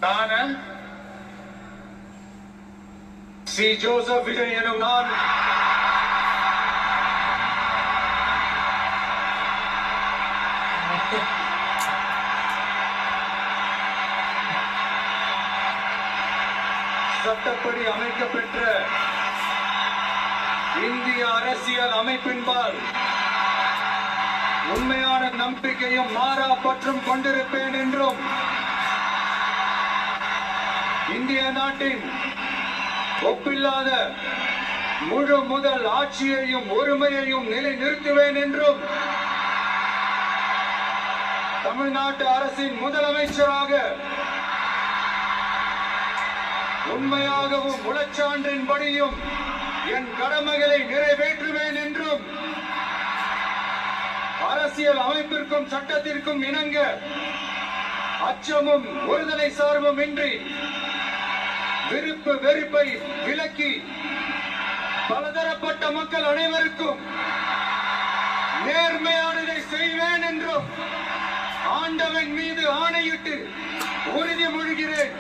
நான் C Joseph Vijay எனும் நான் சட்டப்படி அமைக்கப்பெற்ற இந்திய அரசியல் அமைப்பின்பால் உண்மையான நம்பிக்கையும் மாறா பற்றும் கொண்டிருப்பேன் என்றும் இந்திய நாட்டின் ஒப்பில்லாத முழு முதல் ஆட்சியையும் ஒருமையையும் நிலைநிறுத்துவேன் என்றும் தமிழ்நாட்டு அரசின் முதலமைச்சராக உண்மையாகவும் உளச்சான்றின்படியும் என் கடமைகளை நிறைவேற்றுவேன் என்றும் அரசியல் அமைப்பிற்கும் சட்டத்திற்கும் இணங்க அச்சமும் ஒருதலை சார்பும் இன்றி விருப்பு வெறுப்பை விலக்கி பலதரப்பட்ட மக்கள் அனைவருக்கும் நேர்மையானதை செய்வேன் என்றும் ஆண்டவன் மீது ஆணையிட்டு உறுதிமொழிகிறேன்.